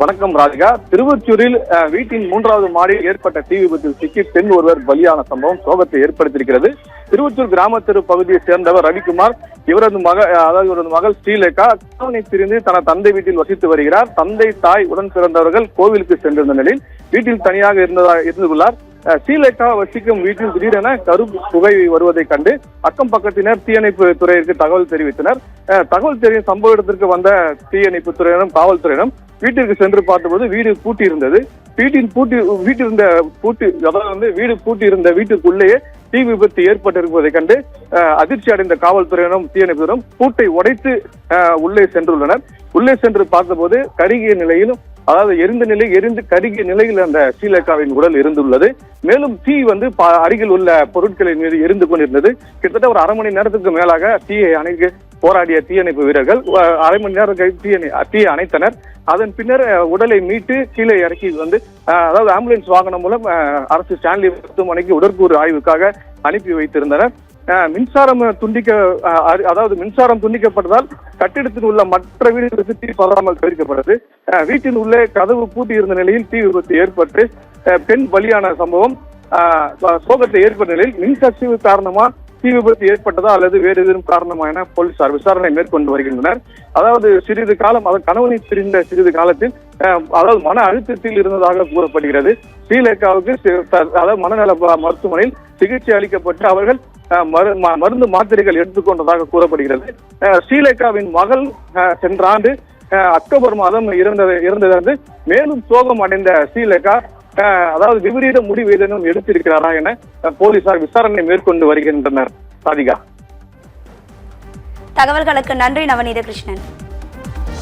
வணக்கம் ராதிகா. திருவொற்றியூரில் வீட்டின் 3வது மாடியில் ஏற்பட்ட தீ விபத்தில் சிக்கி பெண் ஒருவர் பலியான சம்பவம் சோகத்தை ஏற்படுத்தியிருக்கிறது. திருவொற்றியூர் கிராமத்தெரு பகுதியை சேர்ந்தவர் ரவிக்குமார். இவரது மகள் ஸ்ரீலேகா கணவனை பிரிந்து தனது தந்தை வீட்டில் வசித்து வருகிறார். தந்தை, தாய், உடன் பிறந்தவர்கள் கோவிலுக்கு சென்றிருந்த நிலையில் வீட்டில் தனியாக இருந்துள்ளார். ஸ்ரீலேகா வசிக்கும் வீட்டில் திடீரென கருப்பு புகை வருவதை கண்டு அக்கம் பக்கத்தினர் தீயணைப்பு துறையிற்கு தகவல் தெரிவித்தனர். தகவல் தெரியும் சம்பவ இடத்திற்கு வந்த தீயணைப்பு துறையினரும் காவல்துறையினரும் வீட்டிற்கு சென்று பார்த்தபோது வீடு பூட்டி இருந்தது. வீடு பூட்டி இருந்த வீட்டுக்குள்ளேயே தீ விபத்து ஏற்பட்டிருப்பதை கண்டு அதிர்ச்சி அடைந்த காவல்துறையினரும் தீயணைப்பினரும் பூட்டை உடைத்து உள்ளே சென்றுள்ளனர். உள்ளே சென்று பார்த்தபோது கருகிய நிலையிலும் எரிந்து கருகிய நிலையில் அந்த ஸ்ரீலேகாவின் உடல் இருந்துள்ளது. மேலும் தீ அருகில் உள்ள பொருட்களின் மீது எரிந்து கொண்டிருந்தது. கிட்டத்தட்ட ஒரு அரை மணி நேரத்துக்கு மேலாக தீயை அணைக்க போராடிய தீயணைப்பு வீரர்கள் அரை மணி நேரம் தீயை அணைத்தனர். அதன் பின்னர் உடலை மீட்டு கீழே இறக்கி ஆம்புலன்ஸ் வாகனம் மூலம் அரசு ஸ்டான்லி மருத்துவமனைக்கு உடற்கூறு ஆய்வுக்காக அனுப்பி வைத்திருந்தனர். மின்சாரம் துண்டிக்கப்பட்டதால் கட்டிடத்தில் உள்ள மற்ற வீடுகளுக்கு தீ பரவாமல் தவிர்க்கப்பட்டது. வீட்டின் உள்ளே கதவு பூட்டி இருந்த நிலையில் தீ விபத்து ஏற்பட்டு பெண் பலியான சம்பவம் சோகத்தை ஏற்பட்ட நிலையில் மின்கசிவு காரணமா தீ விபத்து ஏற்பட்டதா அல்லது வேறு ஏதேனும் காரணமா என போலீசார் விசாரணை மேற்கொண்டு வருகின்றனர். சிறிது காலம் கணவனை பிரிந்த சிறிது காலத்தில் மன அழுத்தத்தில் இருந்ததாக கூறப்படுகிறது. ஸ்ரீலேகாவுக்கு மனநல மருத்துவமனையில் சிகிச்சை அளிக்கப்பட்டு அவர்கள் மருந்து மாத்திரைகள் எடுத்துக்கொண்டதாக கூறப்படுகிறது. ஸ்ரீலேகாவின் மகள் சென்ற ஆண்டு அக்டோபர் மாதம் இறந்தது. மேலும் சோகம் அடைந்த ஸ்ரீலேகா விபரீத முடிவு ஏதேனும் எடுத்திருக்கிறாரா என போலீசார் விசாரணை மேற்கொண்டு வருகின்றனர். ராதிகா, தகவல்களுக்கு நன்றி நவநீத கிருஷ்ணன்.